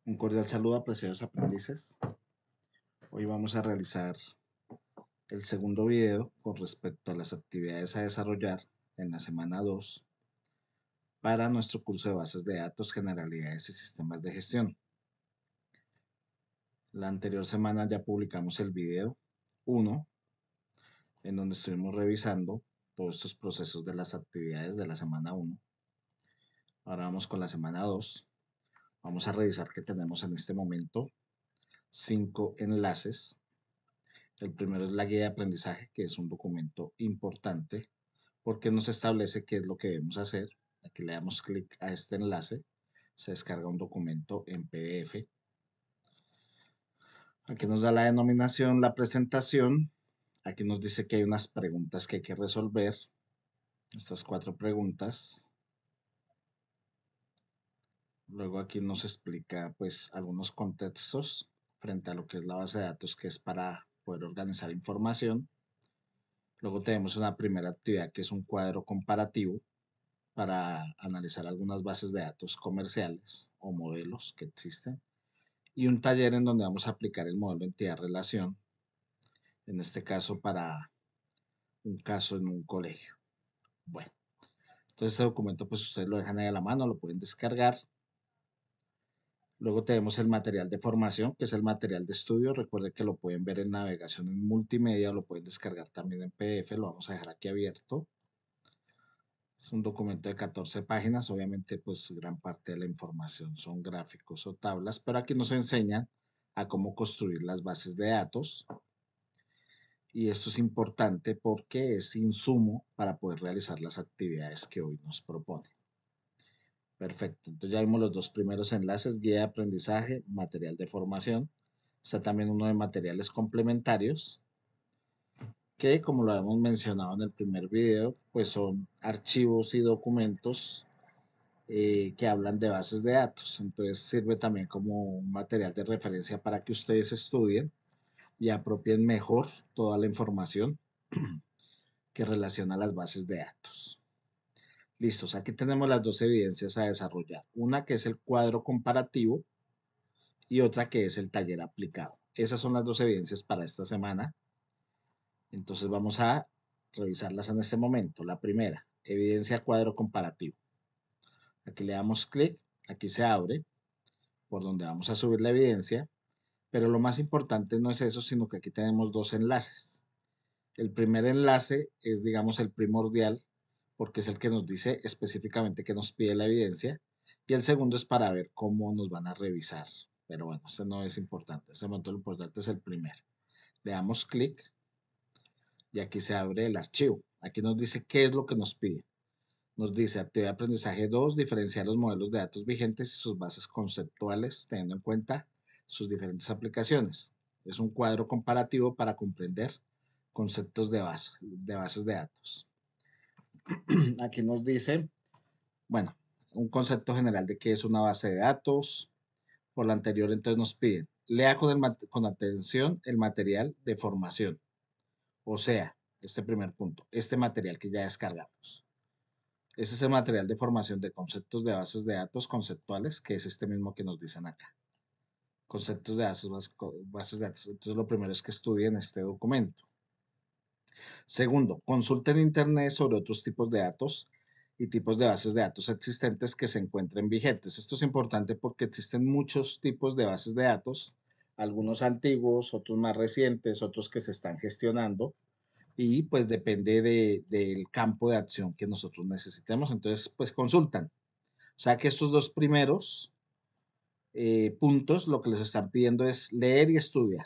Un cordial saludo, apreciados aprendices. Hoy vamos a realizar el segundo video con respecto a las actividades a desarrollar en la semana 2 para nuestro curso de bases de datos, generalidades y sistemas de gestión. La anterior semana ya publicamos el video 1, en donde estuvimos revisando todos estos procesos de las actividades de la semana 1. Ahora vamos con la semana 2. Vamos a revisar que tenemos en este momento 5 enlaces. El primero es la guía de aprendizaje, que es un documento importante porque nos establece qué es lo que debemos hacer. Aquí le damos clic a este enlace, se descarga un documento en PDF. Aquí nos da la denominación, la presentación. Aquí nos dice que hay unas preguntas que hay que resolver. Estas 4 preguntas. Luego aquí nos explica pues algunos contextos frente a lo que es la base de datos, que es para poder organizar información. Luego tenemos una primera actividad que es un cuadro comparativo para analizar algunas bases de datos comerciales o modelos que existen. Y un taller en donde vamos a aplicar el modelo entidad-relación, en este caso para un caso en un colegio. Bueno, entonces este documento pues ustedes lo dejan ahí a la mano, lo pueden descargar. Luego tenemos el material de formación, que es el material de estudio. Recuerden que lo pueden ver en navegación en multimedia, lo pueden descargar también en PDF, lo vamos a dejar aquí abierto. Es un documento de 14 páginas, obviamente pues gran parte de la información son gráficos o tablas, pero aquí nos enseñan a cómo construir las bases de datos. Y esto es importante porque es insumo para poder realizar las actividades que hoy nos propone. Perfecto, entonces ya vimos los dos primeros enlaces, guía de aprendizaje, material de formación. Está también uno de materiales complementarios, que como lo habíamos mencionado en el primer video, pues son archivos y documentos que hablan de bases de datos. Entonces sirve también como un material de referencia para que ustedes estudien y apropien mejor toda la información que relaciona las bases de datos. Listos, aquí tenemos las dos evidencias a desarrollar. Una que es el cuadro comparativo y otra que es el taller aplicado. Esas son las dos evidencias para esta semana. Entonces vamos a revisarlas en este momento. La primera, evidencia cuadro comparativo. Aquí le damos clic, aquí se abre, por donde vamos a subir la evidencia, pero lo más importante no es eso, sino que aquí tenemos dos enlaces. El primer enlace es, digamos, el primordial, porque es el que nos dice específicamente que nos pide la evidencia, y el segundo es para ver cómo nos van a revisar. Pero bueno, este no es importante, en este momento lo importante es el primero. Le damos clic y aquí se abre el archivo. Aquí nos dice qué es lo que nos pide. Nos dice actividad de aprendizaje 2, diferenciar los modelos de datos vigentes y sus bases conceptuales, teniendo en cuenta sus diferentes aplicaciones. Es un cuadro comparativo para comprender conceptos de bases de datos. Aquí nos dice, bueno, un concepto general de qué es una base de datos. Por lo anterior, entonces nos piden, lea con atención el material de formación. O sea, este primer punto, este material que ya descargamos. Ese es el material de formación de conceptos de bases de datos conceptuales, que es este mismo que nos dicen acá. Conceptos de bases de datos. Entonces, lo primero es que estudien este documento. Segundo, consulten en Internet sobre otros tipos de datos y tipos de bases de datos existentes que se encuentren vigentes. Esto es importante porque existen muchos tipos de bases de datos, algunos antiguos, otros más recientes, otros que se están gestionando y pues depende del campo de acción que nosotros necesitemos. Entonces, pues consultan. O sea que estos dos primeros puntos lo que les están pidiendo es leer y estudiar.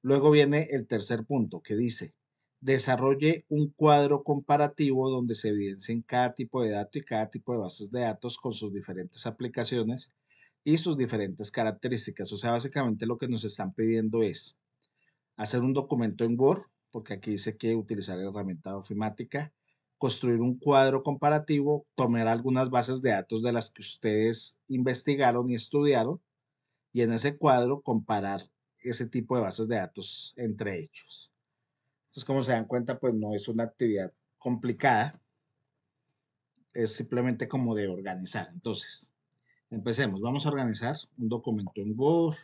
Luego viene el tercer punto que dice, desarrolle un cuadro comparativo donde se evidencien cada tipo de dato y cada tipo de bases de datos con sus diferentes aplicaciones y sus diferentes características. O sea, básicamente lo que nos están pidiendo es hacer un documento en Word, porque aquí dice que utilizar la herramienta ofimática, construir un cuadro comparativo, tomar algunas bases de datos de las que ustedes investigaron y estudiaron y en ese cuadro comparar ese tipo de bases de datos entre ellos. Entonces, como se dan cuenta, pues no es una actividad complicada, es simplemente como de organizar. Entonces, Empecemos. Vamos a organizar un documento en Word.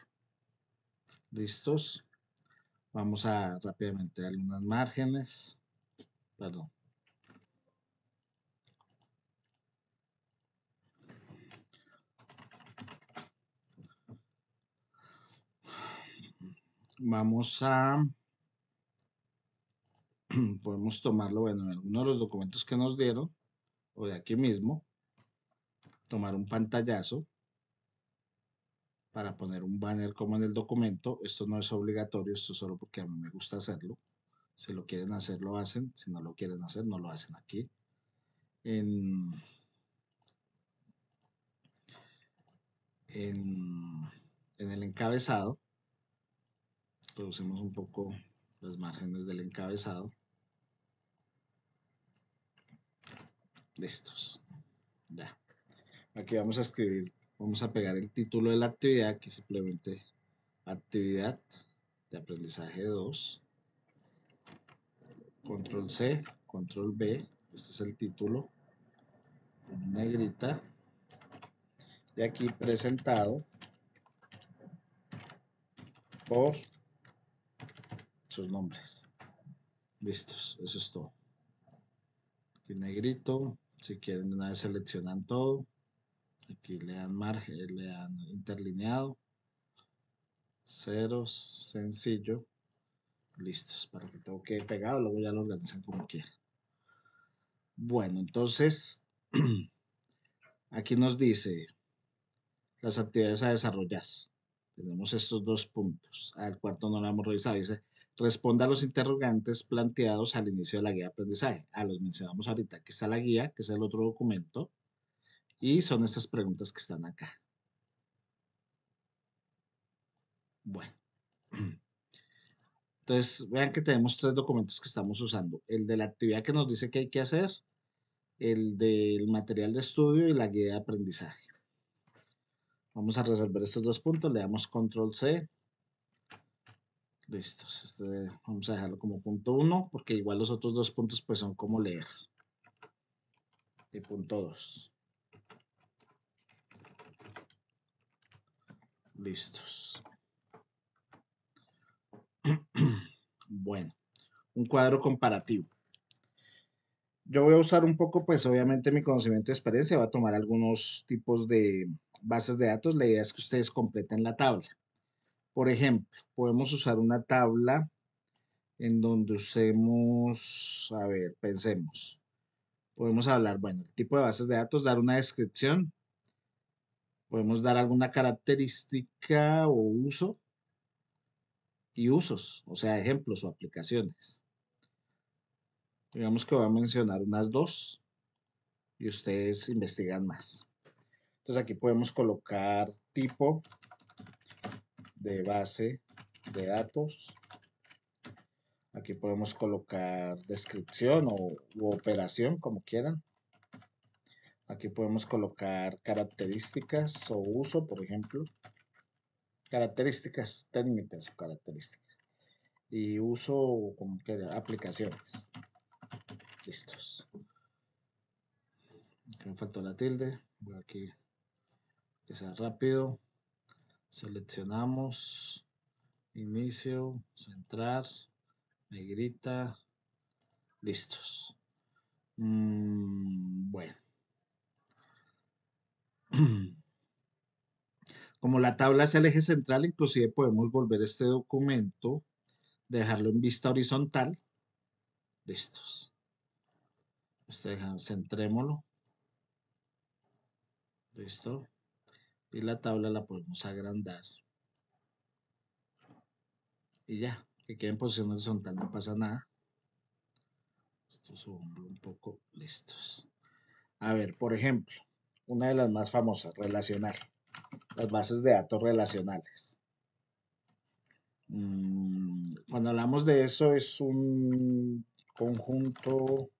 ¿Listos? Vamos a rápidamente darle unas márgenes. Perdón. Vamos a... Podemos tomarlo, bueno, en alguno de los documentos que nos dieron, o de aquí mismo, tomar un pantallazo para poner un banner como en el documento. Esto no es obligatorio, esto es solo porque a mí me gusta hacerlo. Si lo quieren hacer, lo hacen. Si no lo quieren hacer, no lo hacen aquí. En, en, en el encabezado, reducimos un poco las márgenes del encabezado. Listos. Ya. Aquí vamos a escribir, vamos a pegar el título de la actividad, que simplemente actividad de aprendizaje 2. Control C, control B. Este es el título. En negrita. Y aquí presentado por sus nombres. Listos, eso es todo. Aquí negrito. Si quieren de una vez seleccionan todo. Aquí le dan margen, le dan interlineado. Ceros, sencillo. Listos, para que todo quede pegado, luego ya lo organizan como quieran. Bueno, entonces, aquí nos dice las actividades a desarrollar. Tenemos estos dos puntos. Al cuarto no lo hemos revisado. Dice, responda a los interrogantes planteados al inicio de la guía de aprendizaje. Los mencionamos ahorita. Aquí está la guía, que es el otro documento. Y son estas preguntas que están acá. Bueno. Entonces, vean que tenemos tres documentos que estamos usando. El de la actividad que nos dice que hay que hacer, el del material de estudio y la guía de aprendizaje. Vamos a resolver estos dos puntos. Le damos control C. Listos. Vamos a dejarlo como punto 1 porque igual los otros dos puntos pues son como leer. Y punto 2. Listos. Bueno, un cuadro comparativo. Yo voy a usar un poco, pues obviamente mi conocimiento y experiencia. Voy a tomar algunos tipos de bases de datos. La idea es que ustedes completen la tabla. Por ejemplo, podemos usar una tabla en donde usemos, a ver, pensemos. Podemos hablar, bueno, el tipo de bases de datos, dar una descripción. Podemos dar alguna característica o uso y usos, o sea, ejemplos o aplicaciones. Digamos que voy a mencionar unas dos y ustedes investigan más. Entonces aquí podemos colocar tipo de base de datos. Aquí podemos colocar descripción u operación, como quieran. Aquí podemos colocar características o uso, por ejemplo. Características técnicas o características. Y uso, como quieran, aplicaciones. Listos. Aquí me faltó la tilde. Voy aquí que sea rápido. Seleccionamos. Inicio. Centrar. Negrita. Listos. Bueno. Como la tabla es el eje central, inclusive podemos volver este documento, dejarlo en vista horizontal. Listos. Centrémoslo. Listo. Y la tabla la podemos agrandar. Y ya, que quede en posición horizontal, no pasa nada. Esto subimos un poco. Listos. A ver, por ejemplo, una de las más famosas, relacional. Las bases de datos relacionales. Cuando hablamos de eso es un conjunto,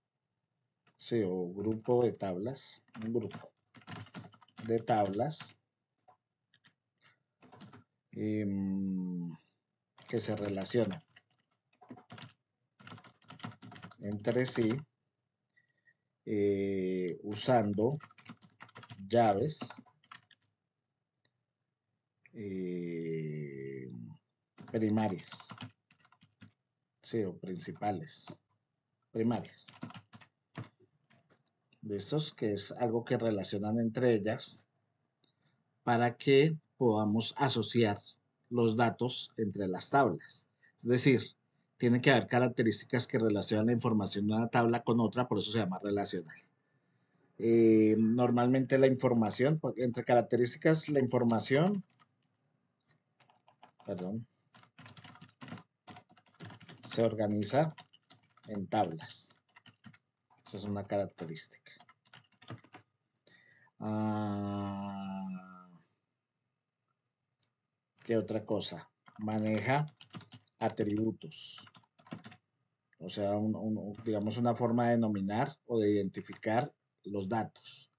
sí, o grupo de tablas, un grupo de tablas que se relacionan entre sí usando llaves primarias, sí, o principales, primarias. De estos que es algo que relacionan entre ellas para que podamos asociar los datos entre las tablas. Es decir, tiene que haber características que relacionan la información de una tabla con otra, por eso se llama relacional. Normalmente la información, entre características, la información, perdón, se organiza en tablas. Esa es una característica. ¿Qué otra cosa? Maneja atributos. O sea, digamos una forma de denominar o de identificar los datos.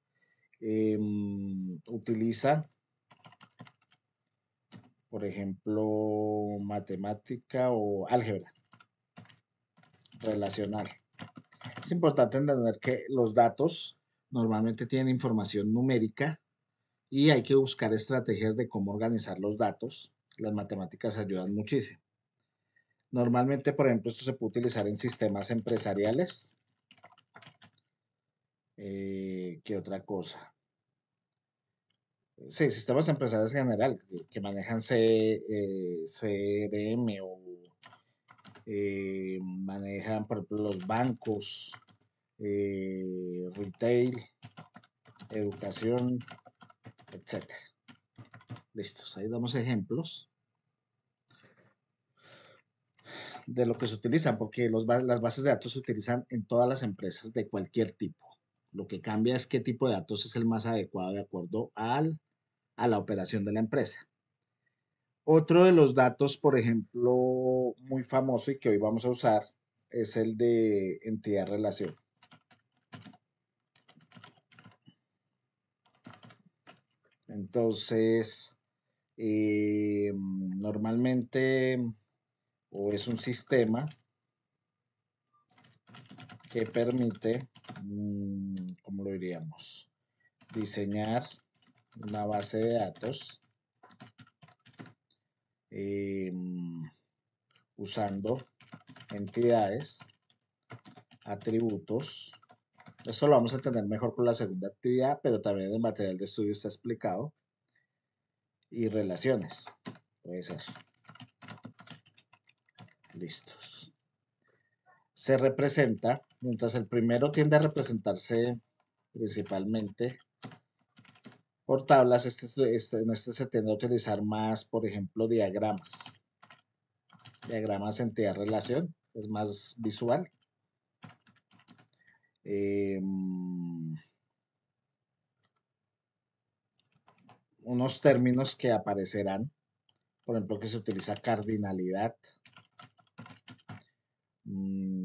Utiliza, por ejemplo, matemática o álgebra relacional. Es importante entender que los datos normalmente tienen información numérica y hay que buscar estrategias de cómo organizar los datos. Las matemáticas ayudan muchísimo. Normalmente, por ejemplo, esto se puede utilizar en sistemas empresariales. ¿Qué otra cosa? Sí, sistemas empresariales en general que manejan CRM o manejan, por ejemplo, los bancos, retail, educación, etcétera. Listos, ahí damos ejemplos de lo que se utilizan, porque las bases de datos se utilizan en todas las empresas de cualquier tipo. Lo que cambia es qué tipo de datos es el más adecuado de acuerdo a la operación de la empresa. Otro de los datos, por ejemplo, muy famoso y que hoy vamos a usar es el de entidad-relación. Entonces, normalmente o es un sistema que permite, ¿cómo lo diríamos? Diseñar una base de datos usando entidades, atributos. Esto lo vamos a entender mejor con la segunda actividad, pero también en el material de estudio está explicado. Y relaciones, puede ser. Listos. Se representa, mientras el primero tiende a representarse principalmente por tablas, en este se tiende a utilizar más, por ejemplo, diagramas. Diagramas entidad-relación, es más visual. Unos términos que aparecerán, por ejemplo, que se utiliza cardinalidad.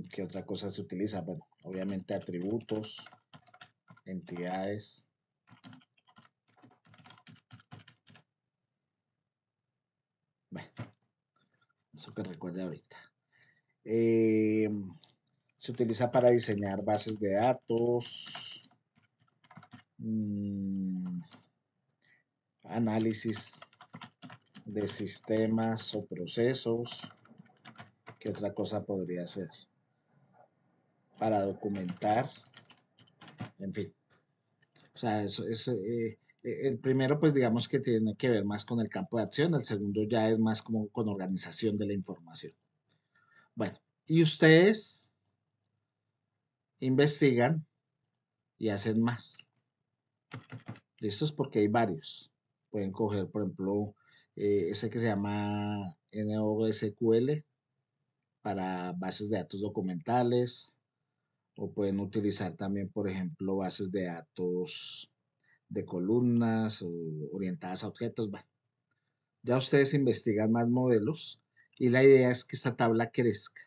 ¿Qué otra cosa se utiliza? Bueno, obviamente atributos, entidades. Bueno, eso que recuerde ahorita. Se utiliza para diseñar bases de datos, análisis de sistemas o procesos. ¿Qué otra cosa podría ser? Para documentar, en fin. O sea, eso es, el primero, pues digamos que tiene que ver más con el campo de acción, el segundo ya es más como con organización de la información. Bueno, y ustedes investigan y hacen más. Listos porque hay varios. Pueden coger, por ejemplo, ese que se llama NoSQL para bases de datos documentales, o pueden utilizar también, por ejemplo, bases de datos de columnas o orientadas a objetos. Bueno, ya ustedes investigan más modelos y la idea es que esta tabla crezca.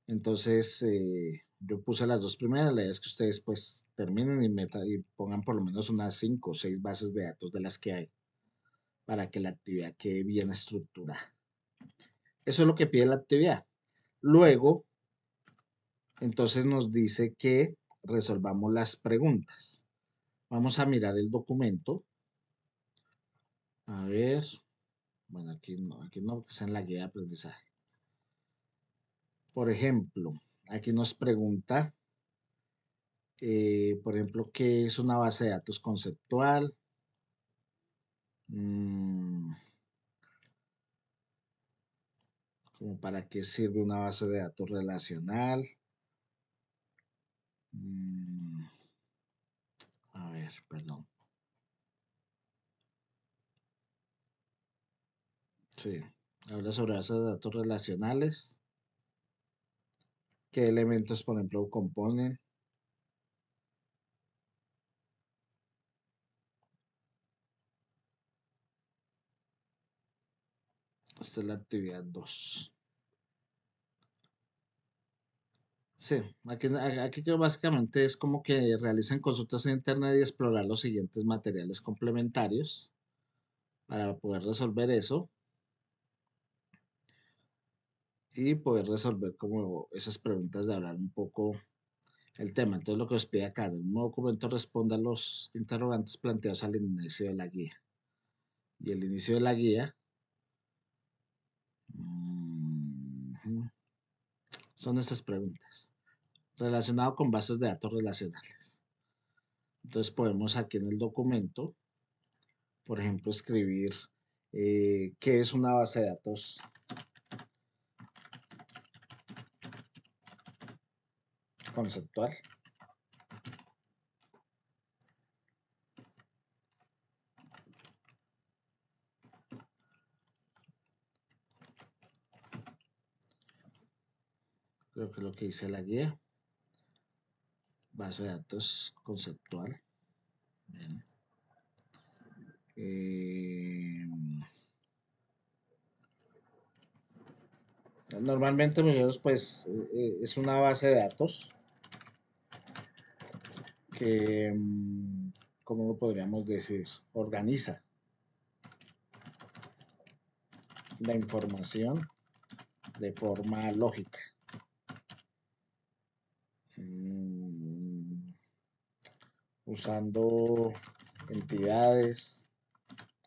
Entonces, yo puse las dos primeras, la idea es que ustedes pues terminen y pongan por lo menos unas 5 o 6 bases de datos de las que hay para que la actividad quede bien estructurada. Eso es lo que pide la actividad. Luego, entonces nos dice que resolvamos las preguntas. Vamos a mirar el documento. A ver, bueno, aquí no, porque es en la guía de aprendizaje. Por ejemplo, aquí nos pregunta, por ejemplo, ¿qué es una base de datos conceptual? Mm, ¿Como para qué sirve una base de datos relacional? Mm, a ver, perdón. Sí, habla sobre bases de datos relacionales. ¿Qué elementos, por ejemplo, componen? Esta es la actividad 2. Sí, aquí que básicamente es como que realicen consultas en internet y explorar los siguientes materiales complementarios para poder resolver eso y poder resolver como esas preguntas de hablar un poco el tema. Entonces lo que os pide acá, en un nuevo documento responda a los interrogantes planteados al inicio de la guía. Y el inicio de la guía ujú, son estas preguntas relacionado con bases de datos relacionales. Entonces podemos aquí en el documento, por ejemplo, escribir qué es una base de datos conceptual. Creo que es lo que dice la guía. Base de datos conceptual. Bien. Eh, Normalmente nosotros pues es una base de datos que, ¿cómo lo podríamos decir? Organiza la información de forma lógica. Mm, Usando entidades,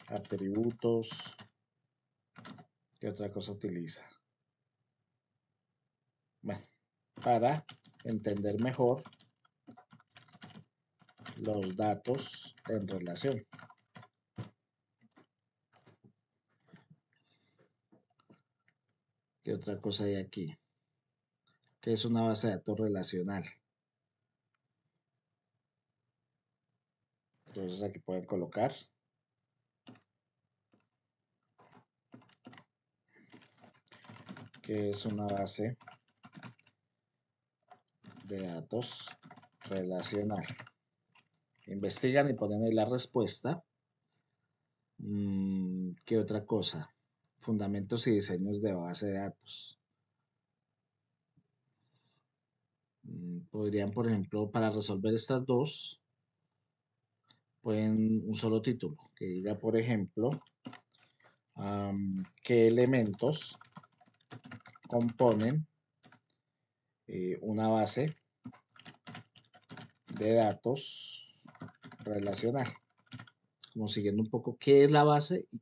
atributos, ¿qué otra cosa utiliza? Bueno, para entender mejor los datos en relación. ¿Qué otra cosa hay aquí? ¿Qué es una base de datos relacional? Entonces aquí pueden colocar que es una base de datos relacional. Investigan y ponen ahí la respuesta. ¿Qué otra cosa? Fundamentos y diseños de base de datos. Podrían, por ejemplo, para resolver estas dos, pueden un solo título que diga, por ejemplo, qué elementos componen una base de datos relacional, como siguiendo un poco qué es la base y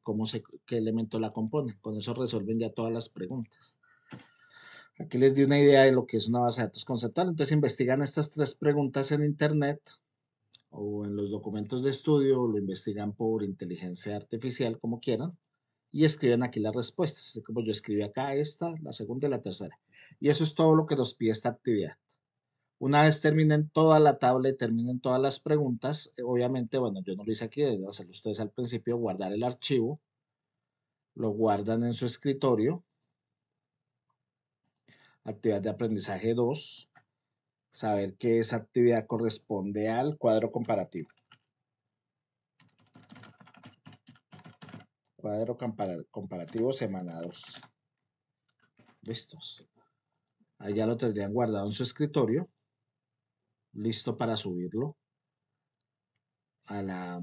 qué elemento la compone. Con eso resuelven ya todas las preguntas. Aquí les di una idea de lo que es una base de datos conceptual. Entonces investigan estas tres preguntas en internet o en los documentos de estudio, o lo investigan por inteligencia artificial, como quieran, y escriben aquí las respuestas. Así como yo escribí acá esta, la segunda y la tercera. Y eso es todo lo que nos pide esta actividad. Una vez terminen toda la tabla y terminen todas las preguntas, obviamente, bueno, yo no lo hice aquí, deben hacerlo ustedes al principio, guardar el archivo, lo guardan en su escritorio, actividad de aprendizaje 2, saber que esa actividad corresponde al cuadro comparativo. Cuadro comparativo semana 2. Listos. Ahí ya lo tendrían guardado en su escritorio, listo para subirlo a la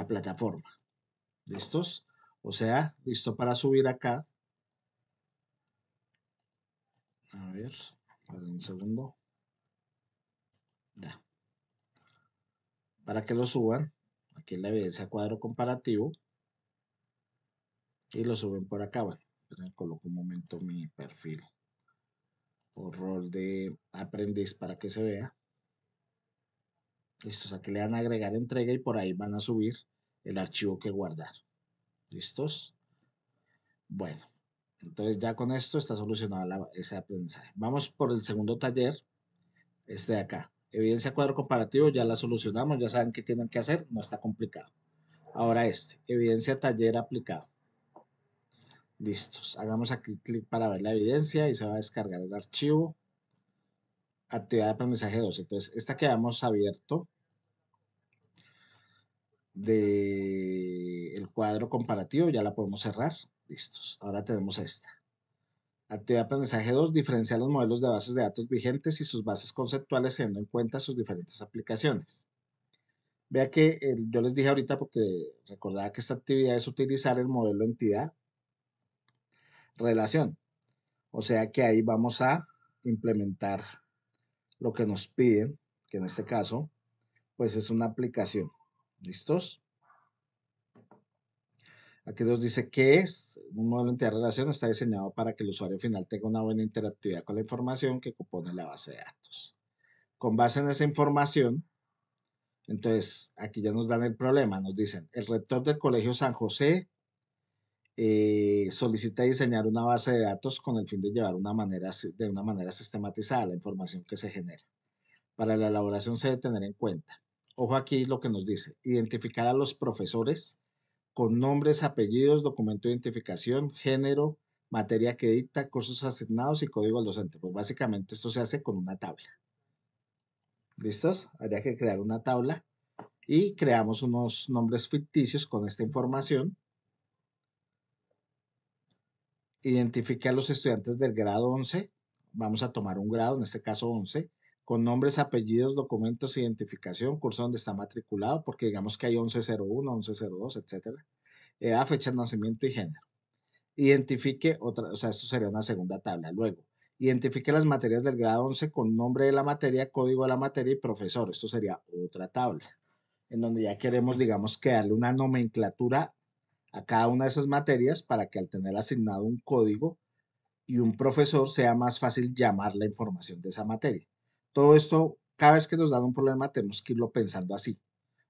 plataforma. ¿Listos? O sea, listo para subir acá. A ver, un segundo. Ya. Para que lo suban. Aquí en la evidencia cuadro comparativo y lo suben por acá. Bueno, coloco un momento mi perfil o rol de aprendiz para que se vea. Listos, aquí le dan a agregar entrega y por ahí van a subir el archivo que guardar. ¿Listos? Bueno, entonces ya con esto está solucionado ese aprendizaje. Vamos por el segundo taller, este de acá. Evidencia cuadro comparativo, ya la solucionamos, ya saben qué tienen que hacer, no está complicado. Ahora evidencia taller aplicado. Listos, hagamos aquí clic para ver la evidencia y se va a descargar el archivo. Actividad de aprendizaje 2. Entonces, esta que habíamos abierto del cuadro comparativo, ya la podemos cerrar. Listos, ahora tenemos esta. Actividad de aprendizaje 2, diferenciar los modelos de bases de datos vigentes y sus bases conceptuales teniendo en cuenta sus diferentes aplicaciones. Vea que yo les dije ahorita porque recordaba que esta actividad es utilizar el modelo entidad relación. O sea que ahí vamos a implementar lo que nos piden, que en este caso, pues es una aplicación. ¿Listos? Aquí nos dice que es un modelo de entidad de relación, está diseñado para que el usuario final tenga una buena interactividad con la información que compone la base de datos. Con base en esa información, entonces aquí ya nos dan el problema, nos dicen, el rector del Colegio San José solicita diseñar una base de datos con el fin de llevar de una manera sistematizada la información que se genera. Para la elaboración se debe tener en cuenta, ojo aquí lo que nos dice, identificar a los profesores con nombres, apellidos, documento de identificación, género, materia que dicta, cursos asignados y código al docente. Pues básicamente esto se hace con una tabla. ¿Listos? Habría que crear una tabla y creamos unos nombres ficticios con esta información. Identifique a los estudiantes del grado 11. Vamos a tomar un grado, en este caso 11, con nombres, apellidos, documentos, identificación, curso donde está matriculado, porque digamos que hay 1101, 1102, etcétera. Edad, fecha de nacimiento y género. Identifique otra, o sea, esto sería una segunda tabla. Luego, identifique las materias del grado 11 con nombre de la materia, código de la materia y profesor. Esto sería otra tabla, en donde ya queremos, digamos, que darle una nomenclatura a cada una de esas materias para que al tener asignado un código y un profesor sea más fácil llamar la información de esa materia. Todo esto, cada vez que nos dan un problema, tenemos que irlo pensando así.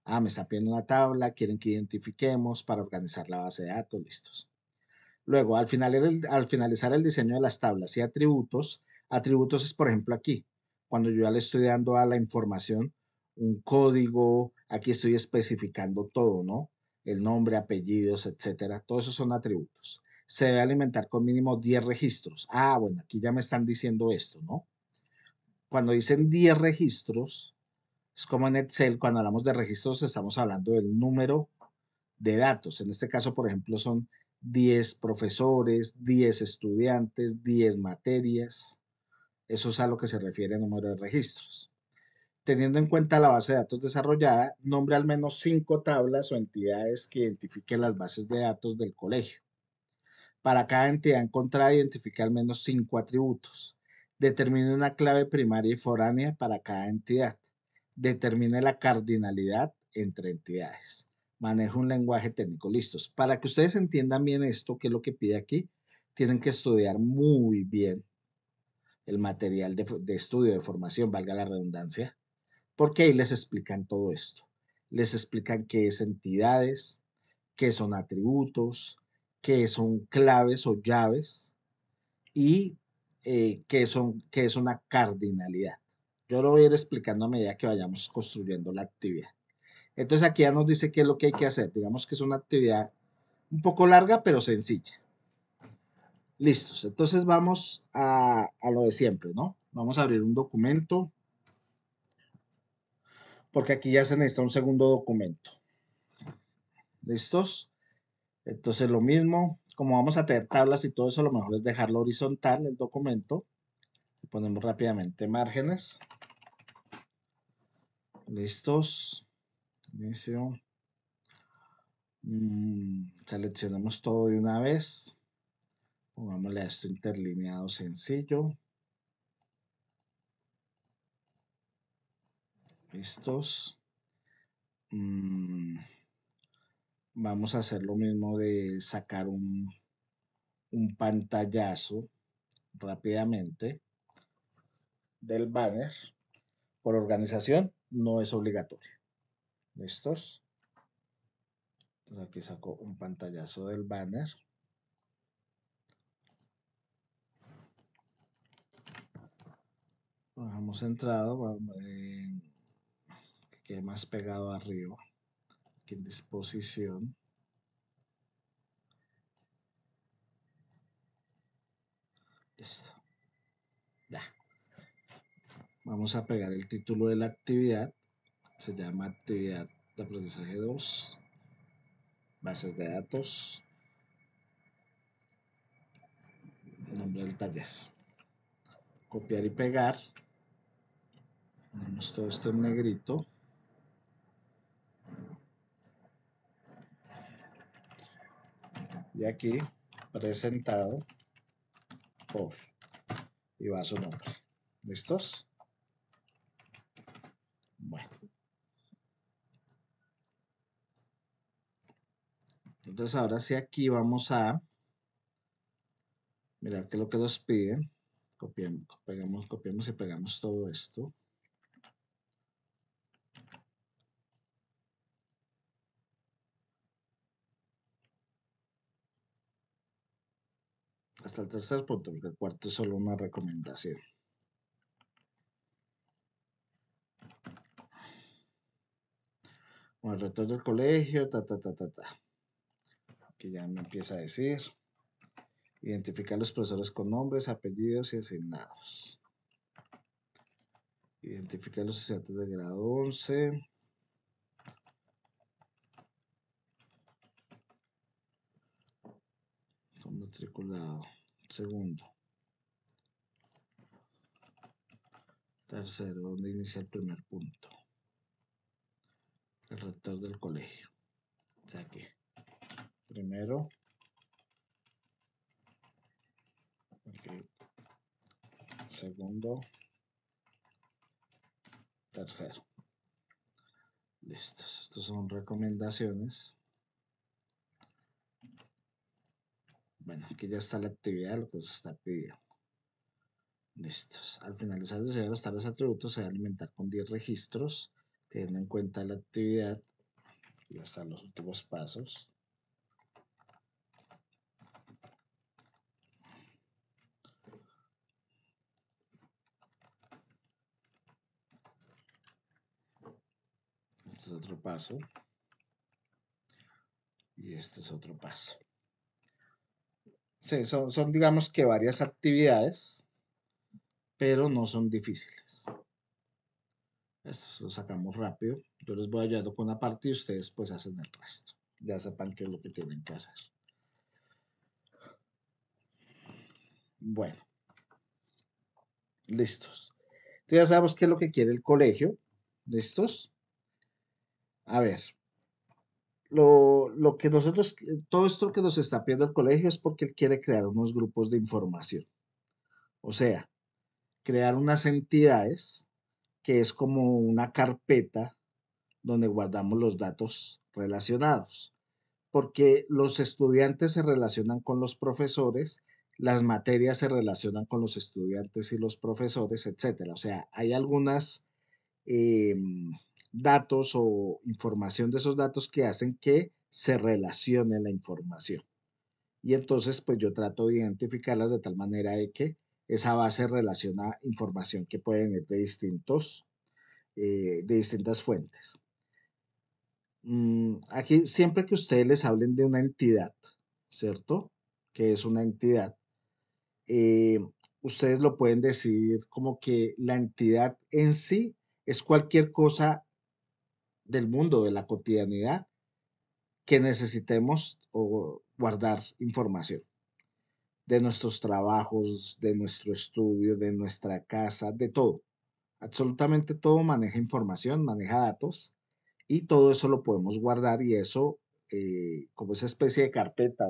Ah, me están pidiendo una tabla, quieren que identifiquemos para organizar la base de datos, listos. Luego, al finalizar el diseño de las tablas y atributos, atributos es, por ejemplo, aquí, cuando yo ya le estoy dando a la información un código, aquí estoy especificando todo, ¿no? El nombre, apellidos, etcétera. Todos esos son atributos. Se debe alimentar con mínimo 10 registros. Ah, bueno, aquí ya me están diciendo esto, ¿no? Cuando dicen 10 registros, es como en Excel, cuando hablamos de registros, estamos hablando del número de datos. En este caso, por ejemplo, son 10 profesores, 10 estudiantes, 10 materias. Eso es a lo que se refiere el número de registros. Teniendo en cuenta la base de datos desarrollada, nombre al menos 5 tablas o entidades que identifiquen las bases de datos del colegio. Para cada entidad encontrada, identifique al menos 5 atributos. Determine una clave primaria y foránea para cada entidad. Determine la cardinalidad entre entidades. Maneja un lenguaje técnico. Listos. Para que ustedes entiendan bien esto, que es lo que pide aquí, tienen que estudiar muy bien el material de estudio, de formación, valga la redundancia, porque ahí les explican todo esto. Les explican qué es entidades, qué son atributos, qué son claves o llaves y qué es una cardinalidad. Yo lo voy a ir explicando a medida que vayamos construyendo la actividad. Entonces aquí ya nos dice qué es lo que hay que hacer. Digamos que es una actividad un poco larga, pero sencilla. Listos. Entonces vamos a lo de siempre, ¿no? Vamos a abrir un documento, porque aquí ya se necesita un segundo documento. ¿Listos? Entonces lo mismo, como vamos a tener tablas y todo eso, lo mejor es dejarlo horizontal el documento. Ponemos rápidamente márgenes. Listos. Inicio. Seleccionemos todo de una vez. Pongámosle a esto interlineado sencillo. Listos. vamos a hacer lo mismo de sacar un pantallazo rápidamente del banner. Por organización no es obligatorio. ¿Listos? Entonces aquí saco un pantallazo del banner. Lo dejamos centrado, que quede más pegado arriba, aquí en disposición. Listo. Ya. Vamos a pegar el título de la actividad. Se llama actividad de aprendizaje 2. Bases de datos. Nombre del taller. Copiar y pegar. Ponemos todo esto en negrito. Y aquí presentado por, y va su nombre. ¿Listos? Bueno. Entonces ahora sí aquí vamos a mirar qué es lo que nos piden. Copiamos y pegamos todo esto. Hasta el tercer punto, porque el cuarto es solo una recomendación. Bueno, el rector del colegio, Aquí ya me empieza a decir. Identificar los profesores con nombres, apellidos y asignados. Identificar los estudiantes de grado 11. Son matriculados. Segundo. Tercero, donde inicia el primer punto. El rector del colegio. O sea, aquí. Primero. Okay. Segundo. Tercero. Listos. Estos son recomendaciones. Bueno, aquí ya está la actividad, lo que se está pidiendo. Listos. Al finalizar de diseñar los tales atributos, se debe alimentar con 10 registros, teniendo en cuenta la actividad y hasta los últimos pasos. Este es otro paso. Y este es otro paso. Sí, son digamos que varias actividades, pero no son difíciles. Esto lo sacamos rápido. Yo les voy ayudando con una parte y ustedes pues hacen el resto. Ya sepan qué es lo que tienen que hacer. Bueno, listos. Entonces ya sabemos qué es lo que quiere el colegio. ¿Listos? A ver, lo que nosotros, todo esto que nos está pidiendo el colegio es porque él quiere crear unos grupos de información. O sea, crear unas entidades que es como una carpeta donde guardamos los datos relacionados. Porque los estudiantes se relacionan con los profesores, las materias se relacionan con los estudiantes y los profesores, etcétera. O sea, hay algunas eh, datos o información de esos datos que hacen que se relacione la información. Y entonces, pues yo trato de identificarlas de tal manera de que esa base relaciona información que pueden venir de distintas fuentes. Aquí, siempre que ustedes les hablen de una entidad, ¿cierto? Que es una entidad, eh, ustedes lo pueden decir como que la entidad en sí es cualquier cosa del mundo, de la cotidianidad, que necesitemos o guardar información de nuestros trabajos, de nuestro estudio, de nuestra casa, de todo. Absolutamente todo maneja información, maneja datos y todo eso lo podemos guardar y eso, como esa especie de carpeta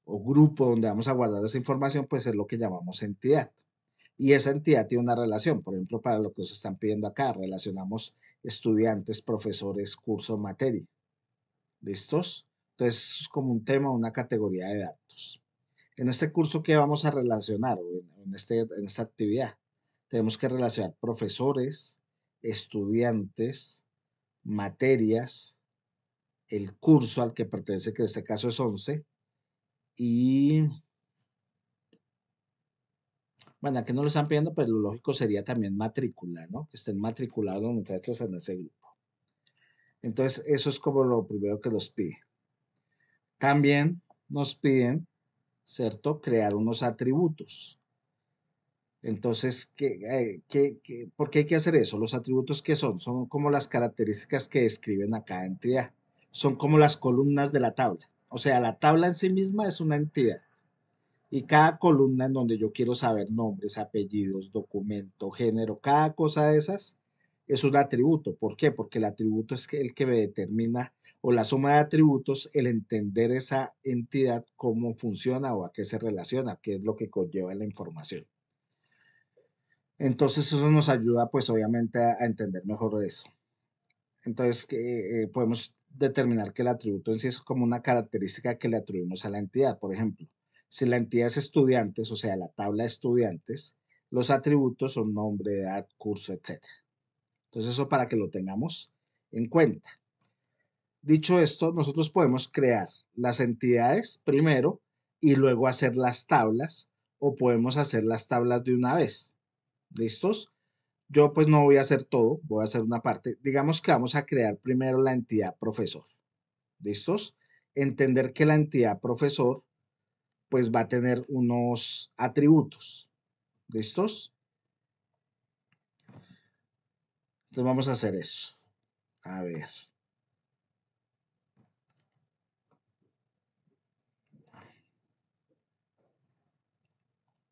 o grupo donde vamos a guardar esa información, pues es lo que llamamos entidad. Y esa entidad tiene una relación, por ejemplo, para lo que nos están pidiendo acá, relacionamos estudiantes, profesores, curso, materia. ¿Listos? Entonces, es como un tema, una categoría de datos. En este curso, ¿qué vamos a relacionar? O en esta actividad, tenemos que relacionar profesores, estudiantes, materias, el curso al que pertenece, que en este caso es 11, y bueno, aquí no lo están pidiendo, pero lo lógico sería también matrícula, ¿no? Que estén matriculados los muchachos en ese grupo. Entonces, eso es como lo primero que nos pide. También nos piden, ¿cierto? Crear unos atributos. Entonces, ¿por qué hay que hacer eso? Los atributos, ¿qué son? Son como las características que describen a cada entidad. Son como las columnas de la tabla. O sea, la tabla en sí misma es una entidad. Y cada columna en donde yo quiero saber nombres, apellidos, documento, género, cada cosa de esas es un atributo. ¿Por qué? Porque el atributo es el que me determina, o la suma de atributos, el entender esa entidad, cómo funciona o a qué se relaciona, qué es lo que conlleva la información. Entonces eso nos ayuda pues obviamente a entender mejor eso. Entonces podemos determinar que el atributo en sí es como una característica que le atribuimos a la entidad. Por ejemplo, si la entidad es estudiantes, o sea, la tabla de estudiantes, los atributos son nombre, edad, curso, etc. Entonces eso para que lo tengamos en cuenta. Dicho esto, nosotros podemos crear las entidades primero y luego hacer las tablas, o podemos hacer las tablas de una vez. ¿Listos? Yo pues no voy a hacer todo, voy a hacer una parte. Digamos que vamos a crear primero la entidad profesor. ¿Listos? Entender que la entidad profesor pues va a tener unos atributos. ¿Listos? Entonces vamos a hacer eso. A ver.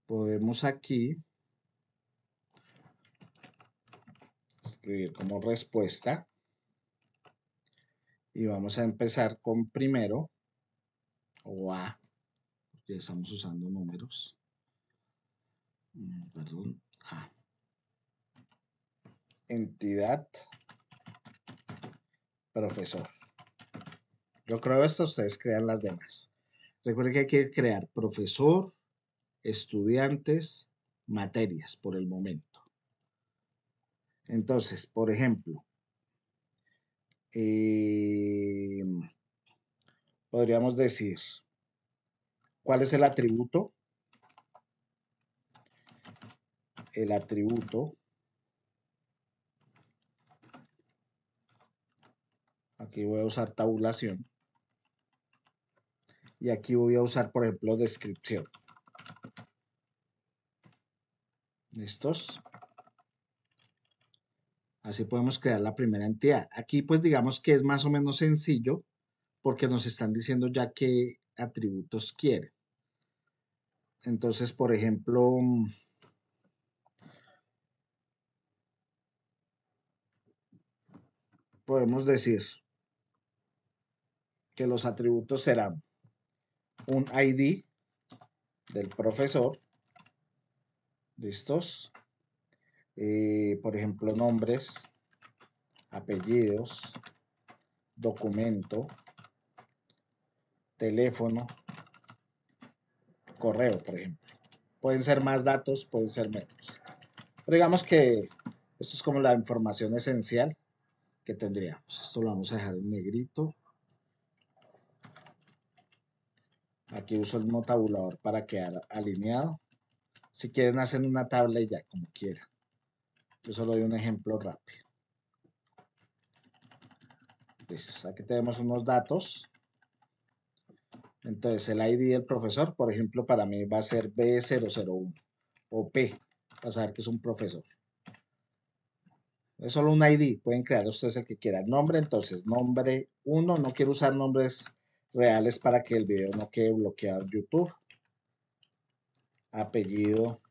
Podemos aquí escribir como respuesta y vamos a empezar con primero o A, porque estamos usando números. Perdón, A. Entidad profesor. Yo creo esto, ustedes crean las demás. Recuerden que hay que crear profesor, estudiantes, materias por el momento. Entonces, por ejemplo, eh, podríamos decir, ¿cuál es el atributo? El atributo, aquí voy a usar tabulación, y aquí voy a usar, por ejemplo, descripción. ¿Listos? Así podemos crear la primera entidad. Aquí pues digamos que es más o menos sencillo porque nos están diciendo ya qué atributos quieren. Entonces, por ejemplo, podemos decir que los atributos serán un ID del profesor, ¿listos? Por ejemplo, nombres, apellidos, documento, teléfono, correo, por ejemplo. Pueden ser más datos, pueden ser menos. Pero digamos que esto es como la información esencial que tendríamos. Esto lo vamos a dejar en negrito. Aquí uso el mismo tabulador para quedar alineado. Si quieren hacer una tabla y ya, como quieran. Yo solo doy un ejemplo rápido. Listo. Aquí tenemos unos datos. Entonces el ID del profesor, por ejemplo, para mí va a ser B001 o P, para saber que es un profesor. Es solo un ID, pueden crear ustedes el que quieran. Nombre, entonces, nombre 1, no quiero usar nombres reales para que el video no quede bloqueado en YouTube. Apellido,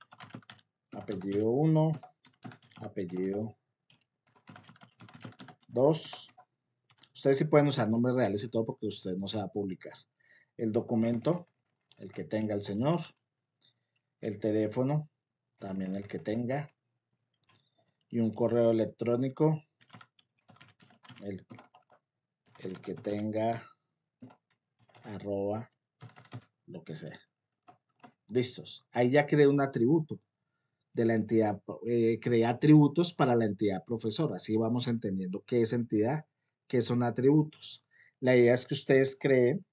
apellido 1, apellido 2. Ustedes sí pueden usar nombres reales y todo porque usted no se va a publicar. El documento, el que tenga el señor. El teléfono, también el que tenga. Y un correo electrónico, el que tenga arroba lo que sea. Listos. Ahí ya creé un atributo de la entidad, creé atributos para la entidad profesor. Así vamos entendiendo qué es entidad, qué son atributos. La idea es que ustedes creen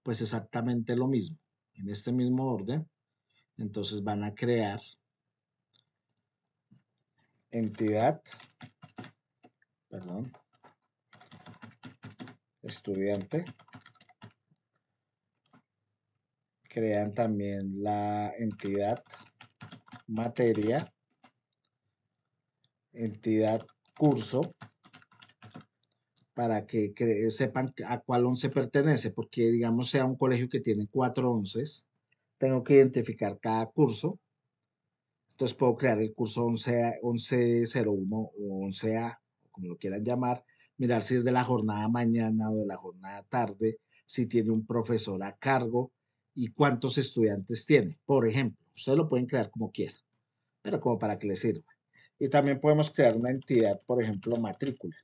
pues exactamente lo mismo, en este mismo orden. Entonces van a crear entidad, perdón, estudiante. Crean también la entidad materia, entidad curso, para que sepan a cuál once pertenece, porque digamos sea un colegio que tiene 4 onces, tengo que identificar cada curso. Entonces puedo crear el curso 1101 o 11A, como lo quieran llamar, mirar si es de la jornada mañana o de la jornada tarde, si tiene un profesor a cargo y cuántos estudiantes tiene. Por ejemplo, ustedes lo pueden crear como quieran, pero como para que les sirva. Y también podemos crear una entidad, por ejemplo, matrícula.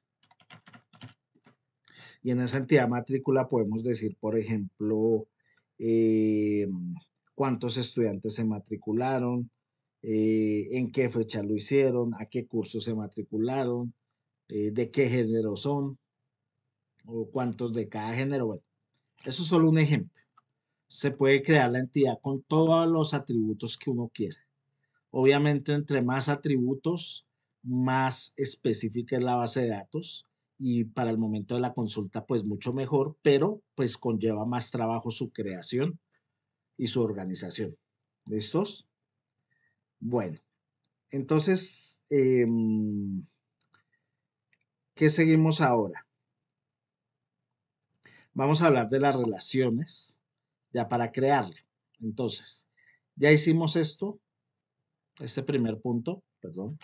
Y en esa entidad matrícula podemos decir, por ejemplo, eh, cuántos estudiantes se matricularon, en qué fecha lo hicieron, a qué curso se matricularon, de qué género son, o cuántos de cada género. Bueno, eso es solo un ejemplo. Se puede crear la entidad con todos los atributos que uno quiera. Obviamente, entre más atributos, más específica es la base de datos y para el momento de la consulta, pues mucho mejor, pero pues conlleva más trabajo su creación y su organización. ¿Listos? Bueno, entonces, ¿qué seguimos ahora? Vamos a hablar de las relaciones, ya para crearlo. Entonces, ya hicimos esto, este primer punto, perdón.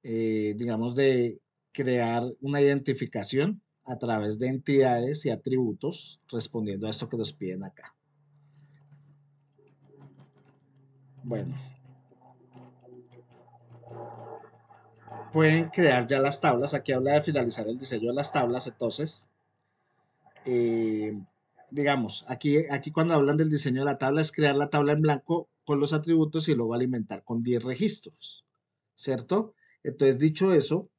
Digamos, de crear una identificación a través de entidades y atributos, respondiendo a esto que nos piden acá. Bueno, pueden crear ya las tablas. Aquí habla de finalizar el diseño de las tablas. Entonces, eh, digamos, aquí cuando hablan del diseño de la tabla es crear la tabla en blanco con los atributos y luego alimentar con 10 registros, ¿cierto? Entonces, dicho eso,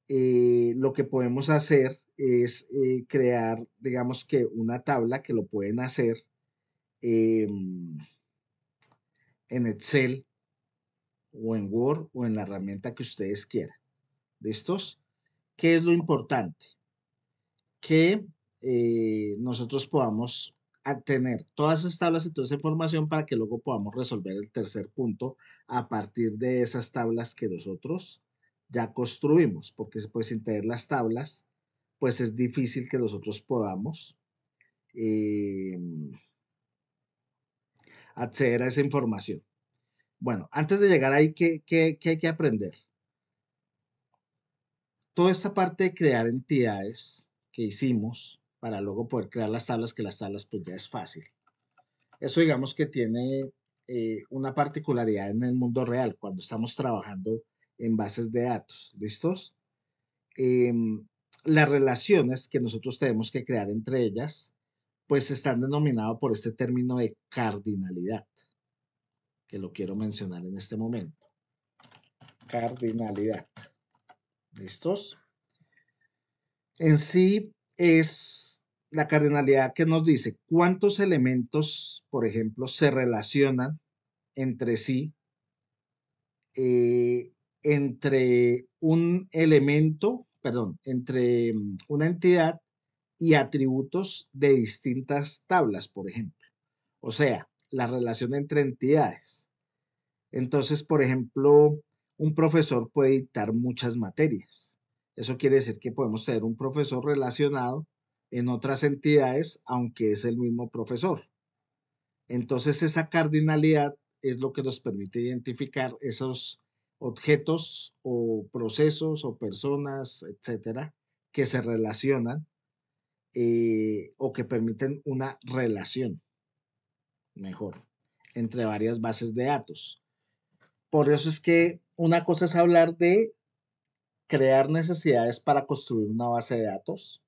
lo que podemos hacer es crear, digamos que una tabla que lo pueden hacer en Excel o en Word o en la herramienta que ustedes quieran. ¿Listos? ¿Qué es lo importante? Que nosotros podamos tener todas esas tablas y toda esa información para que luego podamos resolver el tercer punto a partir de esas tablas que nosotros ya construimos, porque pues sin tener las tablas, pues es difícil que nosotros podamos eh, acceder a esa información. Bueno, antes de llegar ahí, ¿qué hay que aprender? Toda esta parte de crear entidades que hicimos para luego poder crear las tablas, que las tablas pues ya es fácil. Eso digamos que tiene una particularidad en el mundo real cuando estamos trabajando en bases de datos. ¿Listos? Em, las relaciones que nosotros tenemos que crear entre ellas pues están denominadas por este término de cardinalidad, que lo quiero mencionar en este momento. Cardinalidad. ¿Listos? En sí es la cardinalidad que nos dice cuántos elementos, por ejemplo, se relacionan entre sí, eh, entre un elemento, perdón, entre una entidad y atributos de distintas tablas, por ejemplo. O sea, la relación entre entidades. Entonces, por ejemplo, un profesor puede dictar muchas materias. Eso quiere decir que podemos tener un profesor relacionado en otras entidades, aunque es el mismo profesor. Entonces, esa cardinalidad es lo que nos permite identificar esos objetos o procesos o personas, etcétera, que se relacionan o que permiten una relación mejor entre varias bases de datos. Por eso es que una cosa es hablar de crear necesidades para construir una base de datos,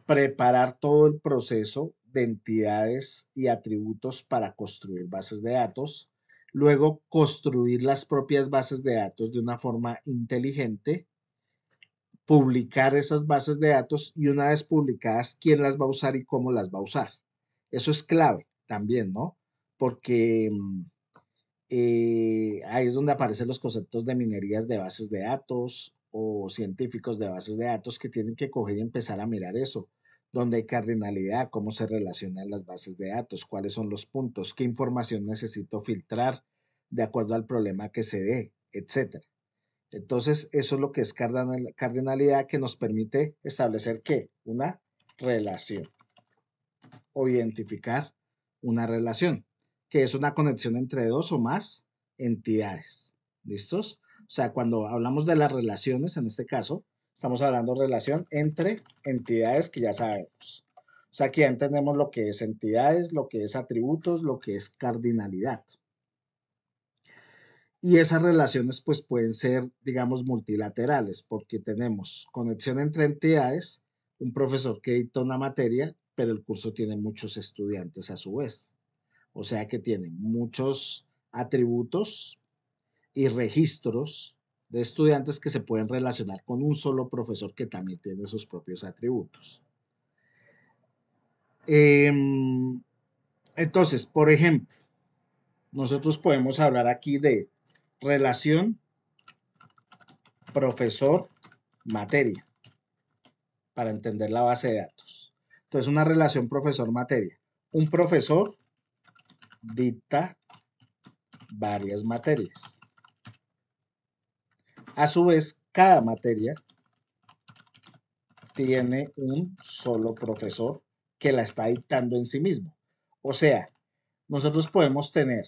preparar todo el proceso de entidades y atributos para construir bases de datos, luego construir las propias bases de datos de una forma inteligente, publicar esas bases de datos y una vez publicadas, quién las va a usar y cómo las va a usar. Eso es clave también, ¿no? Porque ahí es donde aparecen los conceptos de minerías de bases de datos o científicos de bases de datos que tienen que coger y empezar a mirar eso, donde hay cardinalidad, cómo se relacionan las bases de datos, cuáles son los puntos, qué información necesito filtrar de acuerdo al problema que se dé, etcétera. Entonces, eso es lo que es cardinalidad que nos permite establecer ¿qué? Una relación o identificar una relación, que es una conexión entre dos o más entidades. ¿Listos? O sea, cuando hablamos de las relaciones, en este caso, estamos hablando de relación entre entidades que ya sabemos. O sea, aquí ya entendemos lo que es entidades, lo que es atributos, lo que es cardinalidad. Y esas relaciones pues pueden ser, digamos, multilaterales, porque tenemos conexión entre entidades, un profesor que dicta una materia, pero el curso tiene muchos estudiantes a su vez. O sea que tiene muchos atributos y registros de estudiantes que se pueden relacionar con un solo profesor que también tiene sus propios atributos. Entonces, por ejemplo, nosotros podemos hablar aquí de relación profesor-materia para entender la base de datos. Entonces, una relación profesor-materia. Un profesor dicta varias materias. A su vez, cada materia tiene un solo profesor que la está dictando en sí mismo. O sea, nosotros podemos tener,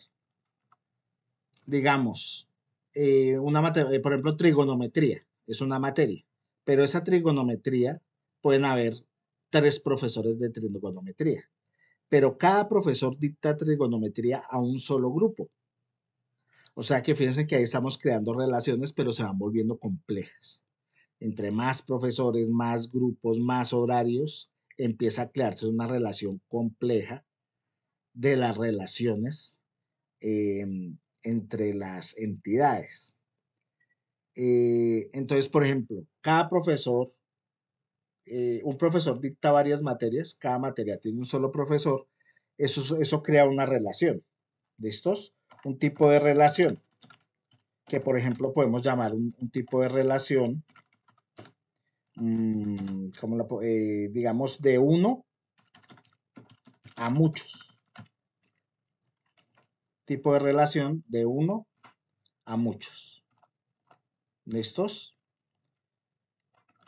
digamos, una materia, por ejemplo, trigonometría, es una materia, pero esa trigonometría pueden haber 3 profesores de trigonometría, pero cada profesor dicta trigonometría a un solo grupo. O sea que fíjense que ahí estamos creando relaciones, pero se van volviendo complejas. Entre más profesores, más grupos, más horarios, empieza a crearse una relación compleja de las relaciones entre las entidades. Entonces, por ejemplo, cada profesor, un profesor dicta varias materias, cada materia tiene un solo profesor, eso crea una relación. ¿Listos? Un tipo de relación que, por ejemplo, podemos llamar un tipo de relación, digamos, de uno a muchos. Tipo de relación de uno a muchos. ¿Listos?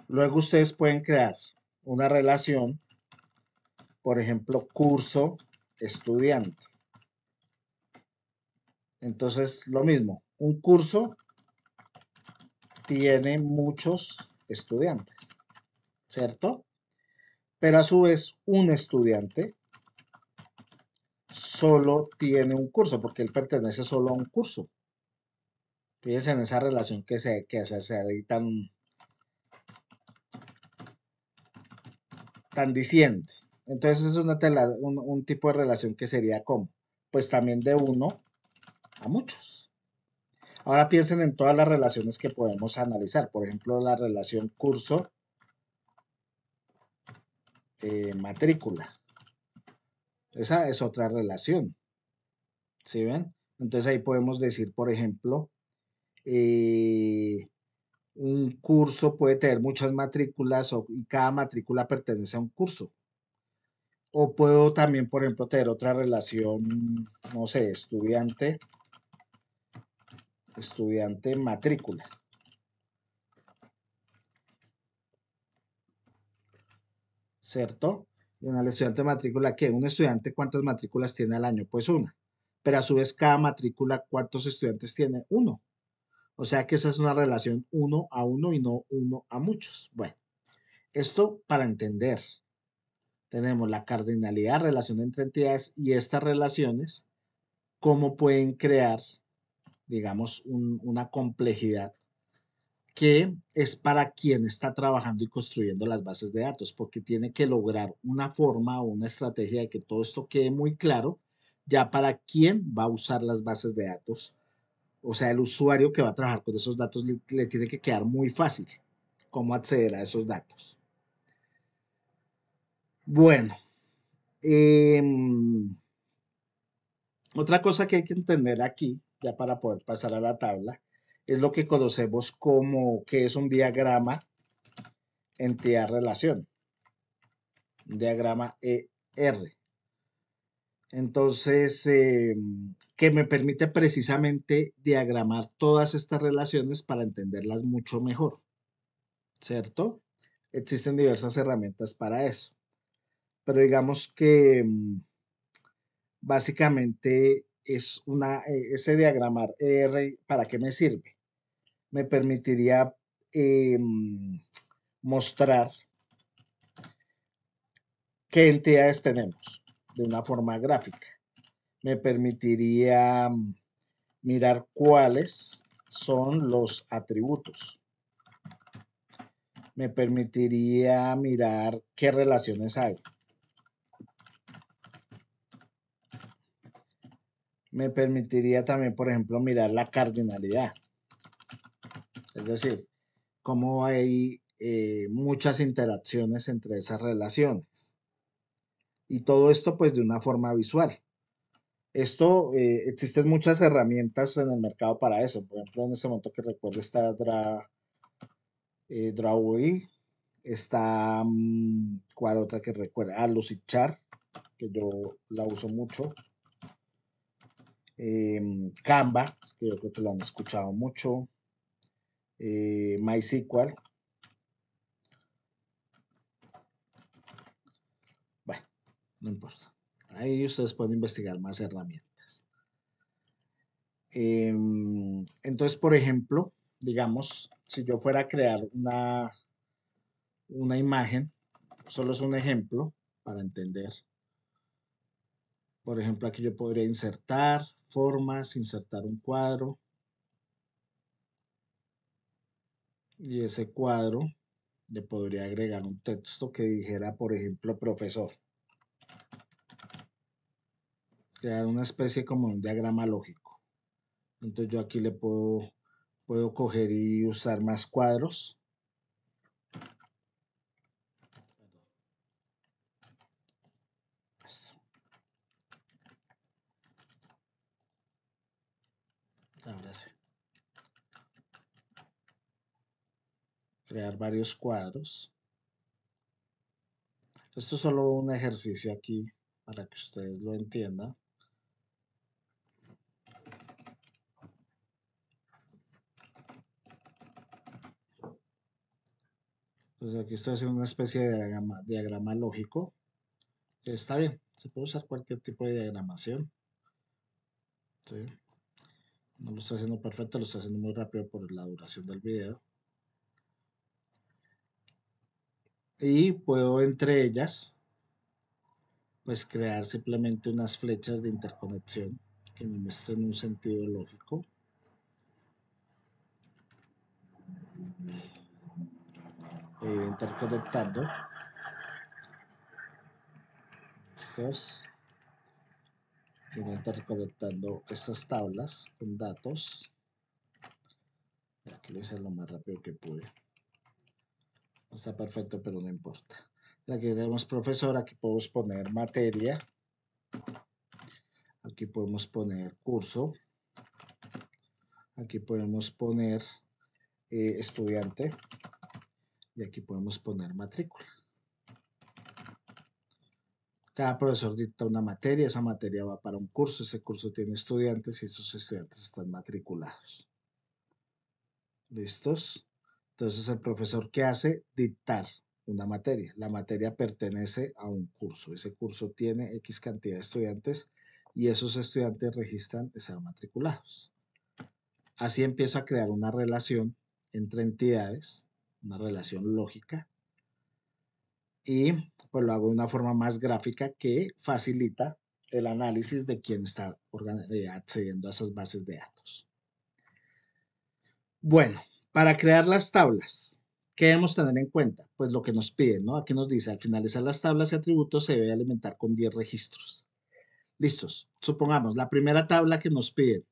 Luego ustedes pueden crear una relación, por ejemplo, curso-estudiante. Entonces, lo mismo, un curso tiene muchos estudiantes, ¿cierto? Pero a su vez, un estudiante solo tiene un curso, porque él pertenece solo a un curso. Fíjense en esa relación que se ahí tan diciente. Entonces es un tipo de relación que sería como, pues también de uno a muchos. Ahora piensen en todas las relaciones que podemos analizar. Por ejemplo, la relación curso-matrícula. Esa es otra relación. ¿Sí ven? Entonces ahí podemos decir, por ejemplo, un curso puede tener muchas matrículas y cada matrícula pertenece a un curso. O puedo también, por ejemplo, tener otra relación, no sé, estudiante-matrícula. ¿Cierto? Y una estudiante matrícula, ¿qué? Un estudiante, ¿cuántas matrículas tiene al año? Pues una. Pero a su vez, cada matrícula, ¿cuántos estudiantes tiene? Uno. O sea que esa es una relación uno a uno y no uno a muchos. Bueno, esto para entender. Tenemos la cardinalidad, relación entre entidades y estas relaciones, cómo pueden crear, digamos, una complejidad que es para quien está trabajando y construyendo las bases de datos, porque tiene que lograr una forma o una estrategia de que todo esto quede muy claro ya para quién va a usar las bases de datos. O sea, el usuario que va a trabajar con esos datos le tiene que quedar muy fácil cómo acceder a esos datos. Bueno, otra cosa que hay que entender aquí, ya para poder pasar a la tabla, es lo que conocemos como que es un diagrama entidad-relación, un diagrama ER. Entonces, que me permite precisamente diagramar todas estas relaciones para entenderlas mucho mejor, ¿cierto? Existen diversas herramientas para eso, pero digamos que básicamente es ese diagramar ER, ¿para qué me sirve? Me permitiría mostrar qué entidades tenemos de una forma gráfica. Me permitiría mirar cuáles son los atributos. Me permitiría mirar qué relaciones hay. Me permitiría también, por ejemplo, mirar la cardinalidad. Es decir, cómo hay muchas interacciones entre esas relaciones. Y todo esto pues de una forma visual. Esto, existen muchas herramientas en el mercado para eso. Por ejemplo, en este momento que recuerdo está Drawee, está, ¿cuál otra que recuerda? Lucidchart, que yo la uso mucho. Canva, que yo creo que lo han escuchado mucho. MySQL. Bueno, no importa. Ahí ustedes pueden investigar más herramientas. Entonces, por ejemplo, digamos, si yo fuera a crear una imagen, solo es un ejemplo para entender. Por ejemplo, aquí yo podría insertar formas, insertar un cuadro. Y ese cuadro le podría agregar un texto que dijera, por ejemplo, profesor. Crear una especie como un diagrama lógico. Entonces yo aquí le puedo coger y usar más cuadros. Ahora sí. Crear varios cuadros. Esto es solo un ejercicio aquí para que ustedes lo entiendan. Entonces aquí estoy haciendo una especie de diagrama lógico. Que está bien, se puede usar cualquier tipo de diagramación. ¿Sí? No lo estoy haciendo perfecto, lo estoy haciendo muy rápido por la duración del video. Y puedo entre ellas, pues crear simplemente unas flechas de interconexión que me muestren un sentido lógico. Interconectando estos, interconectando estas tablas con datos. Aquí lo hice lo más rápido que pude. No está perfecto, pero no importa. Aquí tenemos profesor, aquí podemos poner materia. Aquí podemos poner curso. Aquí podemos poner estudiante. Y aquí podemos poner matrícula. Cada profesor dicta una materia, esa materia va para un curso, ese curso tiene estudiantes y esos estudiantes están matriculados. ¿Listos? Entonces el profesor, ¿qué hace? Dictar una materia. La materia pertenece a un curso. Ese curso tiene X cantidad de estudiantes y esos estudiantes registran estar matriculados. Así empiezo a crear una relación entre entidades, una relación lógica, y pues lo hago de una forma más gráfica que facilita el análisis de quién está accediendo a esas bases de datos. Bueno, Para crear las tablas, ¿qué debemos tener en cuenta? Pues lo que nos piden, ¿no? Aquí nos dice, al finalizar las tablas y atributos se debe alimentar con 10 registros. Listos. Supongamos, la primera tabla que nos piden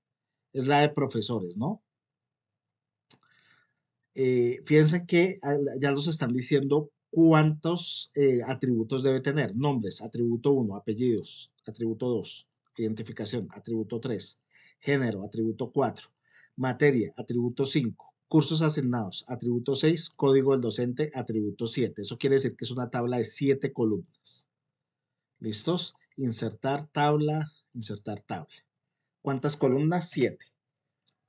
es la de profesores, ¿no? Fíjense que ya nos están diciendo cuántos atributos debe tener. Nombres, atributo 1, apellidos, atributo 2, identificación, atributo 3, género, atributo 4, materia, atributo 5, cursos asignados, atributo 6, código del docente, atributo 7. Eso quiere decir que es una tabla de 7 columnas. ¿Listos? Insertar tabla, insertar tabla. ¿Cuántas columnas? 7.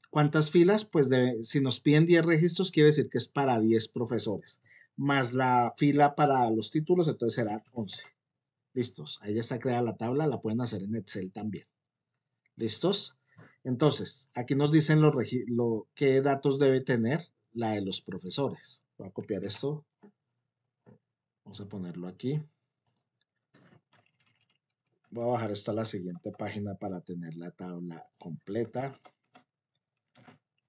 ¿Cuántas filas? Pues si nos piden 10 registros, quiere decir que es para 10 profesores. Más la fila para los títulos, entonces serán 11. ¿Listos? Ahí ya está creada la tabla, la pueden hacer en Excel también. ¿Listos? Entonces, aquí nos dicen qué datos debe tener la de los profesores. Voy a copiar esto. Vamos a ponerlo aquí. Voy a bajar esto a la siguiente página para tener la tabla completa.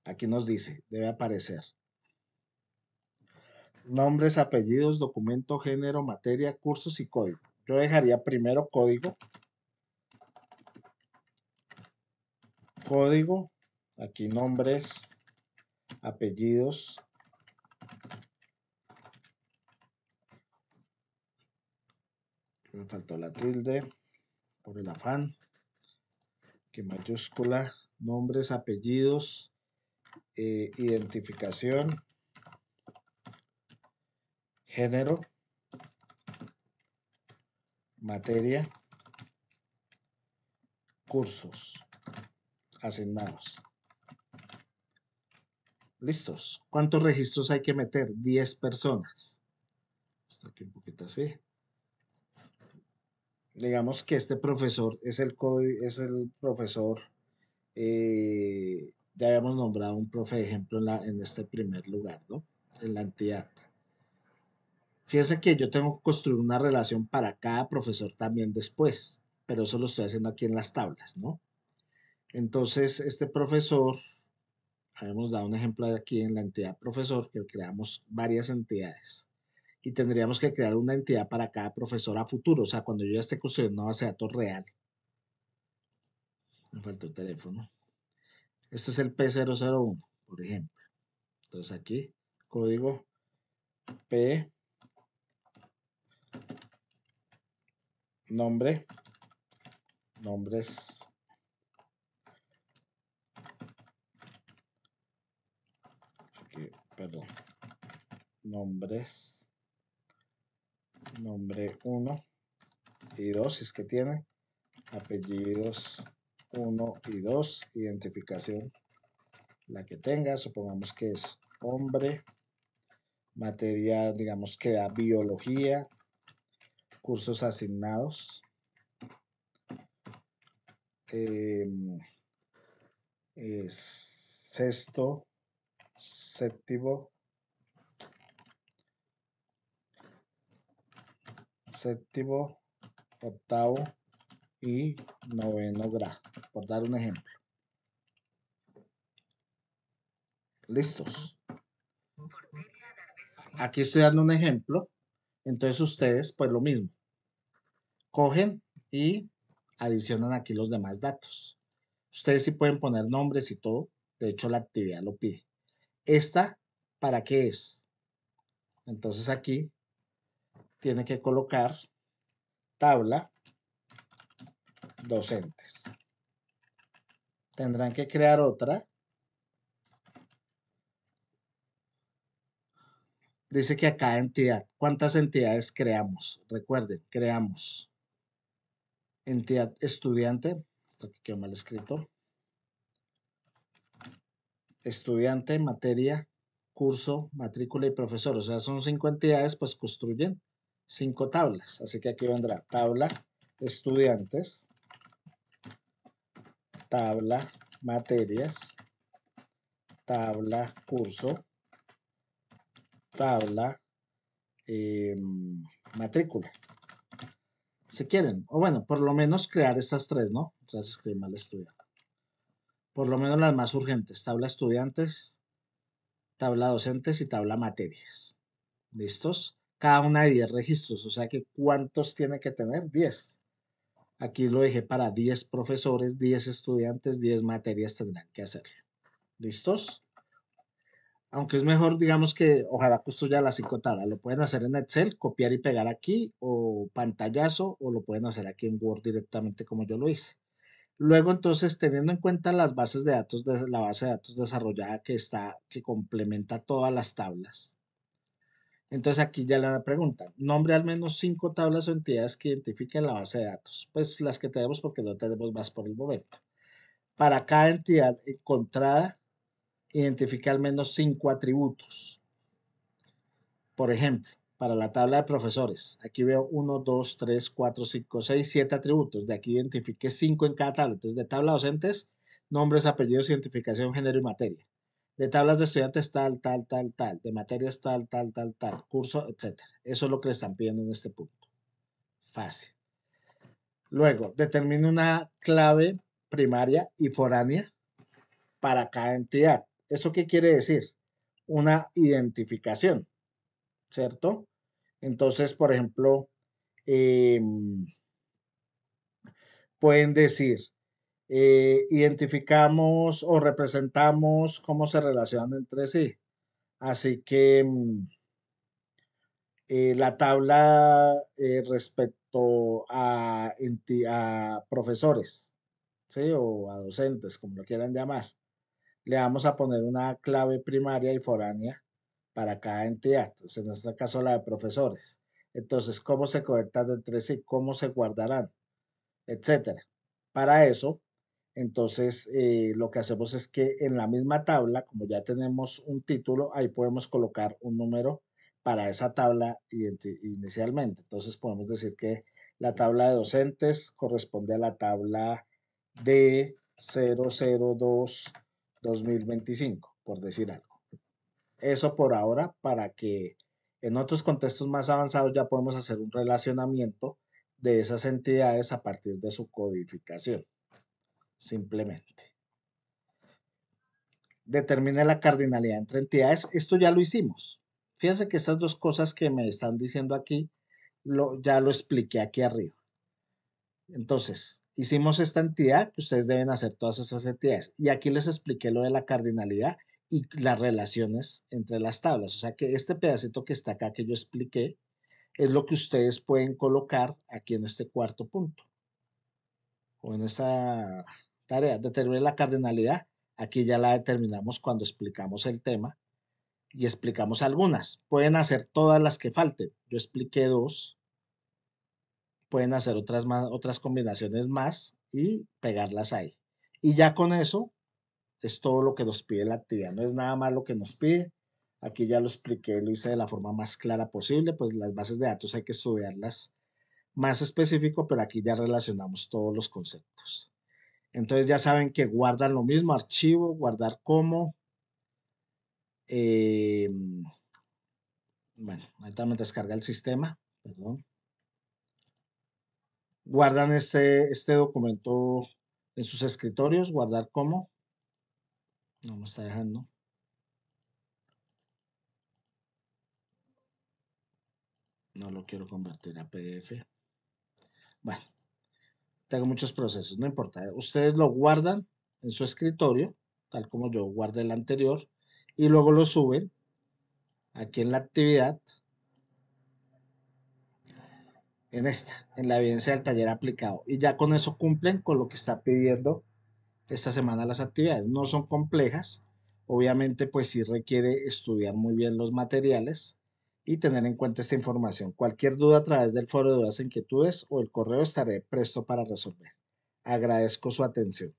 Aquí nos dice, debe aparecer nombres, apellidos, documento, género, materia, cursos y código. Yo dejaría primero código. Código. Aquí nombres, apellidos. Me faltó la tilde por el afán. Aquí mayúscula. Nombres, apellidos, identificación, género, materia, cursos asignados. ¿Listos? ¿Cuántos registros hay que meter? 10 personas. Está aquí un poquito así. Digamos que este profesor es el profesor, ya habíamos nombrado un profe de ejemplo en este primer lugar, ¿no? En la entidad. Fíjense que yo tengo que construir una relación para cada profesor también después, pero eso lo estoy haciendo aquí en las tablas, ¿no? Entonces, este profesor, habíamos dado un ejemplo de aquí en la entidad profesor, que creamos varias entidades. Y tendríamos que crear una entidad para cada profesor a futuro, o sea, cuando yo ya esté construyendo una base de datos real. Me faltó el teléfono. Este es el P001, por ejemplo. Entonces aquí, código P, nombre, nombres, aquí, perdón, nombres, nombre 1 y 2, si es que tiene, apellidos 1 y 2, identificación, la que tenga, supongamos que es hombre, materia, digamos que da biología, cursos asignados, sexto, séptimo, octavo y noveno grado, por dar un ejemplo. ¿Listos? Aquí estoy dando un ejemplo. Entonces ustedes, pues lo mismo, cogen y adicionan aquí los demás datos. Ustedes sí pueden poner nombres y todo. De hecho, la actividad lo pide. ¿Esta para qué es? Entonces aquí tiene que colocar tabla docentes. Tendrán que crear otra. Dice que a cada entidad. ¿Cuántas entidades creamos? Recuerden, creamos entidad estudiante. Esto aquí quedó mal escrito. Estudiante, materia, curso, matrícula y profesor. O sea, son 5 entidades, pues construyen 5 tablas. Así que aquí vendrá tabla estudiantes, tabla materias, tabla curso, tabla matrícula. Si quieren, o bueno, por lo menos crear estas 3, ¿no? Entonces escribí mal estudiante. Por lo menos las más urgentes, tabla estudiantes, tabla docentes y tabla materias. ¿Listos? Cada una de 10 registros, o sea que ¿cuántos tiene que tener? 10. Aquí lo dejé para 10 profesores, 10 estudiantes, 10 materias tendrán que hacer. ¿Listos? Aunque es mejor, digamos que ojalá construya las 5 tablas. Lo pueden hacer en Excel, copiar y pegar aquí, o pantallazo, o lo pueden hacer aquí en Word directamente como yo lo hice. Luego, entonces, teniendo en cuenta las bases de datos, de la base de datos desarrollada que complementa todas las tablas. Entonces aquí ya le preguntan, nombre al menos 5 tablas o entidades que identifiquen la base de datos. Pues las que tenemos porque no tenemos más por el momento. Para cada entidad encontrada, identifica al menos 5 atributos. Por ejemplo, para la tabla de profesores, aquí veo 1, 2, 3, 4, 5, 6, 7 atributos. De aquí identifique 5 en cada tabla. Entonces, de tabla docentes, nombres, apellidos, identificación, género y materia. De tablas de estudiantes tal, tal, tal, tal. De materias tal, tal, tal, tal. Curso, etcétera. Eso es lo que le están pidiendo en este punto. Fácil. Luego, determine una clave primaria y foránea para cada entidad. ¿Eso qué quiere decir? Una identificación, ¿cierto? Entonces, por ejemplo, pueden decir, identificamos o representamos cómo se relacionan entre sí. Así que la tabla respecto a profesores, ¿sí? O a docentes, como lo quieran llamar, le vamos a poner una clave primaria y foránea para cada entidad. Entonces, en este caso, la de profesores. Entonces, ¿cómo se conectan entre sí? ¿Cómo se guardarán? Etcétera. Para eso, entonces, lo que hacemos es que en la misma tabla, como ya tenemos un título, ahí podemos colocar un número para esa tabla inicialmente. Entonces, podemos decir que la tabla de docentes corresponde a la tabla D 002 2025, por decir algo. Eso por ahora, para que en otros contextos más avanzados ya podemos hacer un relacionamiento de esas entidades a partir de su codificación, simplemente. Determine la cardinalidad entre entidades. Esto ya lo hicimos. Fíjense que estas dos cosas que me están diciendo aquí, ya lo expliqué aquí arriba. Entonces, hicimos esta entidad que ustedes deben hacer todas esas entidades. Y aquí les expliqué lo de la cardinalidad y las relaciones entre las tablas. O sea que este pedacito que está acá que yo expliqué es lo que ustedes pueden colocar aquí en este cuarto punto o en esta tarea. Determine la cardinalidad. Aquí ya la determinamos cuando explicamos el tema y explicamos algunas. Pueden hacer todas las que falten. Yo expliqué dos. Pueden hacer otras combinaciones más y pegarlas ahí. Y ya con eso es todo lo que nos pide la actividad. No es nada más lo que nos pide. Aquí ya lo expliqué, lo hice de la forma más clara posible. Pues las bases de datos hay que estudiarlas más específico, pero aquí ya relacionamos todos los conceptos. Entonces ya saben que guardan lo mismo, archivo, guardar como. Bueno, ahorita me descarga el sistema, perdón. Guardan este documento en sus escritorios, guardar como. No me está dejando. No lo quiero convertir a PDF. Bueno, tengo muchos procesos, no importa. Ustedes lo guardan en su escritorio, tal como yo guardé el anterior, y luego lo suben aquí en la actividad, en la evidencia del taller aplicado. Y ya con eso cumplen con lo que está pidiendo esta semana las actividades. No son complejas, obviamente pues sí requiere estudiar muy bien los materiales y tener en cuenta esta información. Cualquier duda a través del foro de dudas e inquietudes o el correo estaré presto para resolver. Agradezco su atención.